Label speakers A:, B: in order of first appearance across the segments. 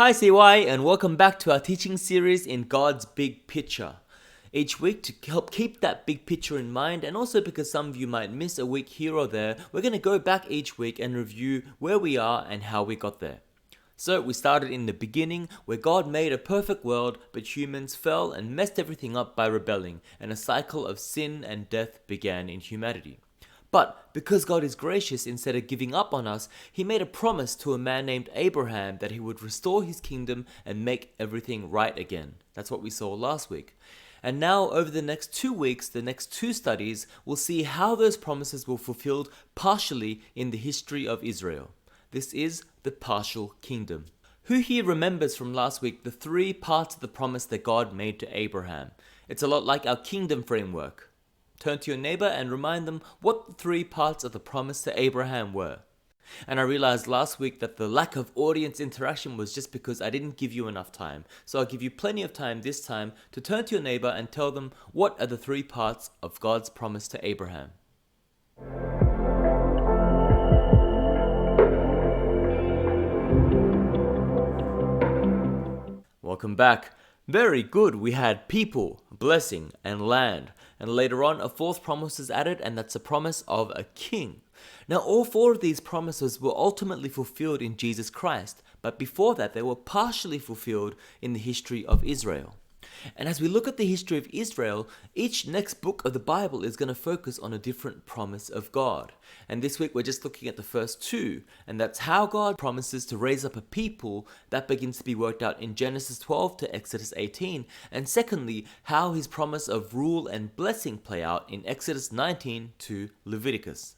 A: Hi CY, and welcome back to our teaching series in God's Big Picture. Each week, to help keep that big picture in mind, and also because some of you might miss a week here or there, we're going to go back each week and review where we are and how we got there. So we started in the beginning, where God made a perfect world, but humans fell and messed everything up by rebelling, and a cycle of sin and death began in humanity. But because God is gracious, instead of giving up on us, he made a promise to a man named Abraham that he would restore his kingdom and make everything right again. That's what we saw last week. And now, over the next 2 weeks, the next 2 studies, we'll see how those promises were fulfilled partially in the history of Israel. This is the partial kingdom. Who here remembers from last week the 3 parts of the promise that God made to Abraham? It's a lot like our kingdom framework. Turn to your neighbor and remind them what the 3 parts of the promise to Abraham were. And I realized last week that the lack of audience interaction was just because I didn't give you enough time. So I'll give you plenty of time this time to turn to your neighbor and tell them what are the 3 parts of God's promise to Abraham. Welcome back. Very good. We had people, blessing, and land. And later on, a 4th promise is added, and that's a promise of a king. Now, all 4 of these promises were ultimately fulfilled in Jesus Christ, but before that, they were partially fulfilled in the history of Israel. And as we look at the history of Israel, each next book of the Bible is going to focus on a different promise of God. And this week we're just looking at the first 2, and that's how God promises to raise up a people that begins to be worked out in Genesis 12 to Exodus 18, and secondly, how his promise of rule and blessing play out in Exodus 19 to Leviticus.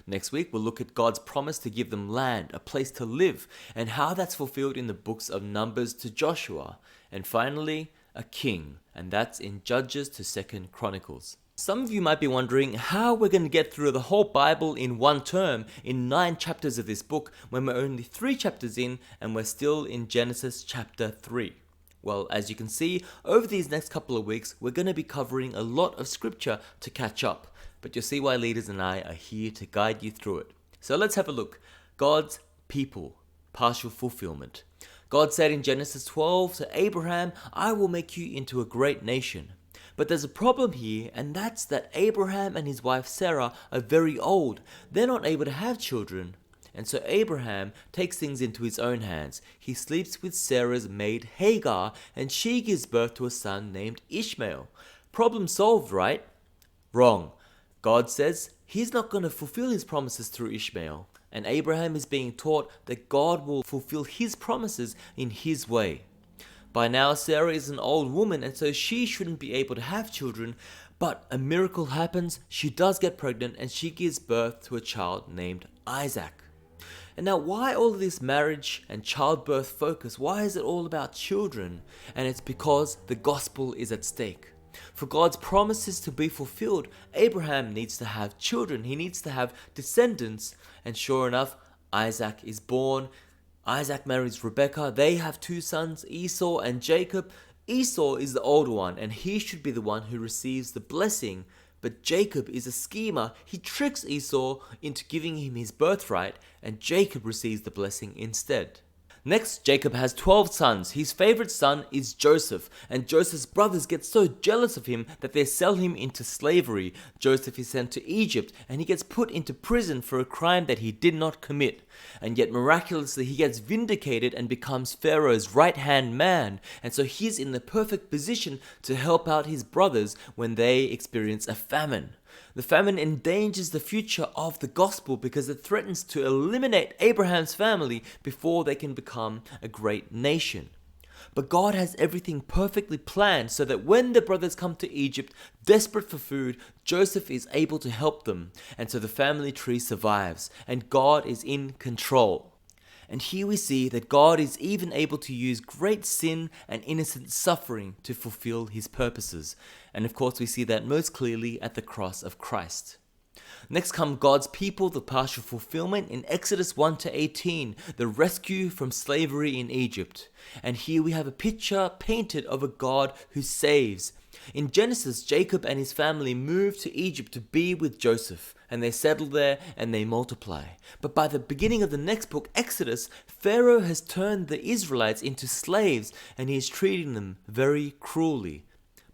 A: Next week, we'll look at God's promise to give them land, a place to live, and how that's fulfilled in the books of Numbers to Joshua. And finally, a king, and that's in Judges to 2nd Chronicles. Some of you might be wondering how we're going to get through the whole Bible in one term, in 9 chapters of this book, when we're only 3 chapters in and we're still in Genesis chapter 3. Well, as you can see, over these next couple of weeks, we're going to be covering a lot of scripture to catch up. But you'll see why leaders and I are here to guide you through it. So let's have a look. God's people, partial fulfillment. God said in Genesis 12 to Abraham, "I will make you into a great nation." But there's a problem here, and that's that Abraham and his wife Sarah are very old. They're not able to have children. And so Abraham takes things into his own hands. He sleeps with Sarah's maid Hagar, and she gives birth to a son named Ishmael. Problem solved, right? Wrong. God says he's not going to fulfill his promises through Ishmael. And Abraham is being taught that God will fulfill his promises in his way. By now, Sarah is an old woman, and so she shouldn't be able to have children, but a miracle happens. She does get pregnant, and she gives birth to a child named Isaac. And now, why all of this marriage and childbirth focus? Why is it all about children? And it's because the gospel is at stake. For God's promises to be fulfilled, Abraham needs to have children. He needs to have descendants. And sure enough, Isaac is born. Isaac marries Rebekah. They have 2 sons, Esau and Jacob. Esau is the older one, and he should be the one who receives the blessing. But Jacob is a schemer. He tricks Esau into giving him his birthright, and Jacob receives the blessing instead. Next, Jacob has 12 sons. His favorite son is Joseph, and Joseph's brothers get so jealous of him that they sell him into slavery. Joseph is sent to Egypt, and he gets put into prison for a crime that he did not commit. And yet miraculously he gets vindicated and becomes Pharaoh's right-hand man, and so he's in the perfect position to help out his brothers when they experience a famine. The famine endangers the future of the gospel because it threatens to eliminate Abraham's family before they can become a great nation. But God has everything perfectly planned so that when the brothers come to Egypt, desperate for food, Joseph is able to help them. And so the family tree survives, and God is in control. And here we see that God is even able to use great sin and innocent suffering to fulfill his purposes. And of course we see that most clearly at the cross of Christ. Next come God's people, the partial fulfillment in Exodus 1 to 18, the rescue from slavery in Egypt. And here we have a picture painted of a God who saves. In Genesis, Jacob and his family move to Egypt to be with Joseph, and they settle there and they multiply. But by the beginning of the next book, Exodus, Pharaoh has turned the Israelites into slaves and he is treating them very cruelly.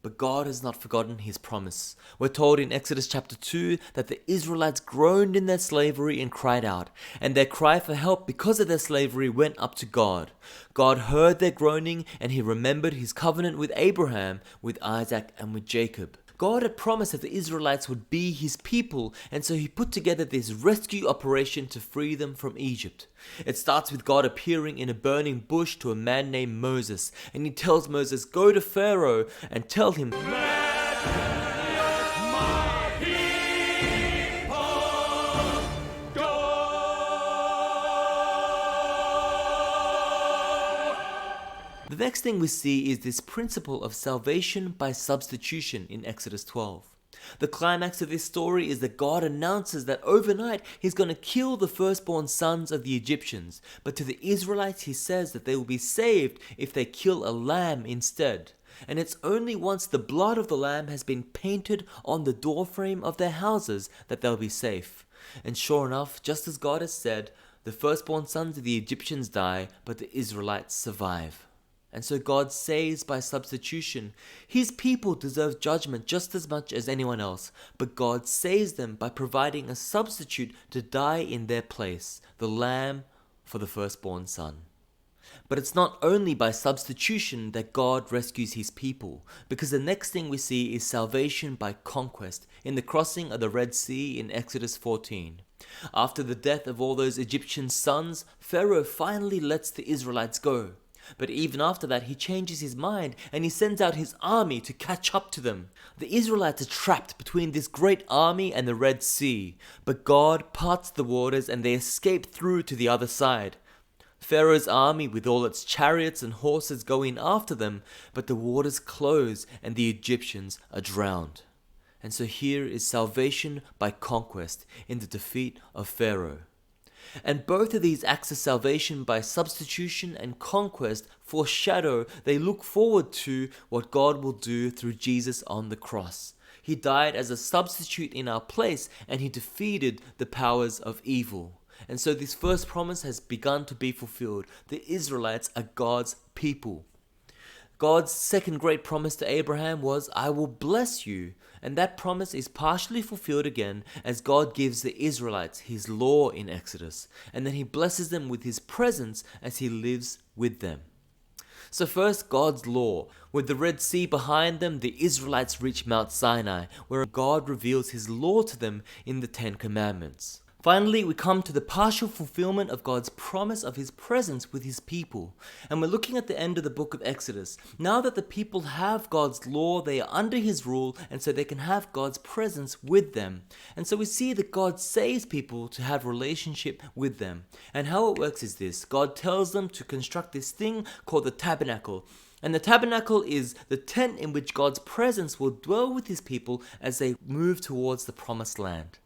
A: But God has not forgotten his promise. We're told in Exodus chapter 2 that the Israelites groaned in their slavery and cried out, and their cry for help because of their slavery went up to God. God heard their groaning and he remembered his covenant with Abraham, with Isaac and with Jacob. God had promised that the Israelites would be his people, and so he put together this rescue operation to free them from Egypt. It starts with God appearing in a burning bush to a man named Moses, and he tells Moses, "Go to Pharaoh and tell him, The next thing we see is this principle of salvation by substitution in Exodus 12. The climax of this story is that God announces that overnight he's going to kill the firstborn sons of the Egyptians, but to the Israelites he says that they will be saved if they kill a lamb instead. And it's only once the blood of the lamb has been painted on the doorframe of their houses that they'll be safe. And sure enough, just as God has said, the firstborn sons of the Egyptians die, but the Israelites survive. And so God saves by substitution. His people deserve judgment just as much as anyone else, but God saves them by providing a substitute to die in their place, the lamb for the firstborn son. But it's not only by substitution that God rescues his people, because the next thing we see is salvation by conquest in the crossing of the Red Sea in Exodus 14. After the death of all those Egyptian sons, Pharaoh finally lets the Israelites go. But even after that, he changes his mind and he sends out his army to catch up to them. The Israelites are trapped between this great army and the Red Sea, but God parts the waters and they escape through to the other side. Pharaoh's army with all its chariots and horses go in after them, but the waters close and the Egyptians are drowned. And so here is salvation by conquest in the defeat of Pharaoh. And both of these acts of salvation by substitution and conquest foreshadow, they look forward to what God will do through Jesus on the cross. He died as a substitute in our place and he defeated the powers of evil. And so this first promise has begun to be fulfilled. The Israelites are God's people. God's second great promise to Abraham was, "I will bless you." And that promise is partially fulfilled again as God gives the Israelites his law in Exodus, and then he blesses them with his presence as he lives with them. So first, God's law. With the Red Sea behind them, the Israelites reach Mount Sinai, where God reveals his law to them in the Ten Commandments. Finally, we come to the partial fulfillment of God's promise of his presence with his people. And we're looking at the end of the book of Exodus. Now that the people have God's law, they are under his rule, and so they can have God's presence with them. And so we see that God saves people to have relationship with them. And how it works is this. God tells them to construct this thing called the tabernacle. And the tabernacle is the tent in which God's presence will dwell with his people as they move towards the promised land.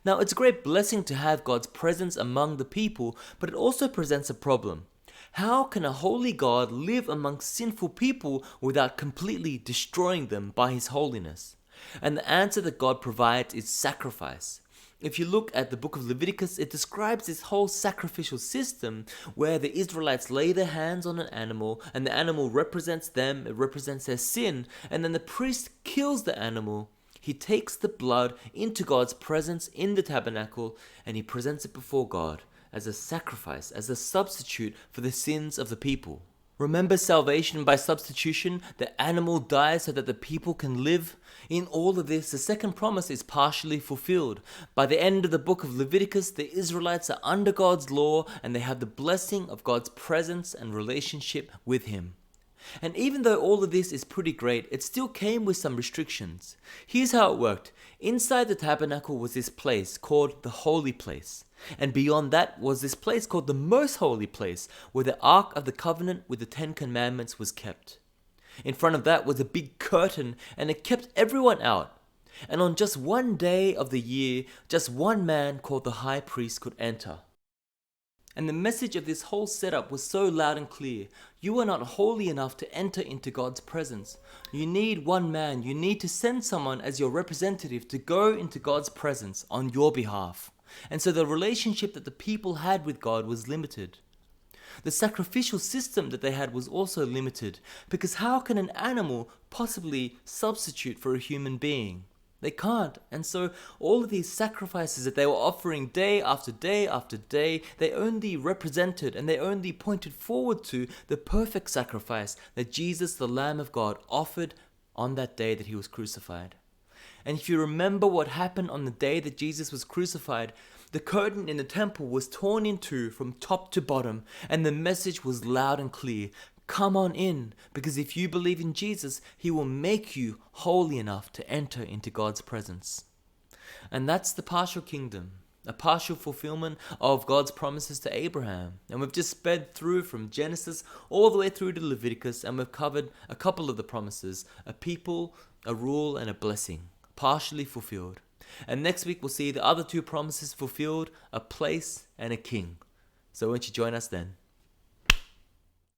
A: Now, it's a great blessing to have God's presence among the people, but it also presents a problem. How can a holy God live amongst sinful people without completely destroying them by his holiness? And the answer that God provides is sacrifice. If you look at the book of Leviticus, it describes this whole sacrificial system where the Israelites lay their hands on an animal and the animal represents them, it represents their sin, and then the priest kills the animal. He takes the blood into God's presence in the tabernacle and he presents it before God as a sacrifice, as a substitute for the sins of the people. Remember salvation by substitution? The animal dies so that the people can live. In all of this, the second promise is partially fulfilled. By the end of the book of Leviticus, the Israelites are under God's law and they have the blessing of God's presence and relationship with him. And even though all of this is pretty great, it still came with some restrictions. Here's how it worked. Inside the tabernacle was this place called the Holy Place. And beyond that was this place called the Most Holy Place, where the Ark of the Covenant with the Ten Commandments was kept. In front of that was a big curtain, and it kept everyone out. And on just one day of the year, just one man called the high priest could enter. And the message of this whole setup was so loud and clear. You are not holy enough to enter into God's presence. You need one man. You need to send someone as your representative to go into God's presence on your behalf. And so the relationship that the people had with God was limited. The sacrificial system that they had was also limited, because how can an animal possibly substitute for a human being? They can't. And so all of these sacrifices that they were offering day after day after day, they only represented and they only pointed forward to the perfect sacrifice that Jesus, the Lamb of God, offered on that day that he was crucified. And if you remember what happened on the day that Jesus was crucified, the curtain in the temple was torn in two from top to bottom, and the message was loud and clear. Come on in, because if you believe in Jesus, he will make you holy enough to enter into God's presence. And that's the partial kingdom, a partial fulfillment of God's promises to Abraham. And we've just sped through from Genesis all the way through to Leviticus, and we've covered a couple of the promises: a people, a rule, and a blessing, partially fulfilled. And next week we'll see the other two promises fulfilled: a place and a king. So won't you join us then?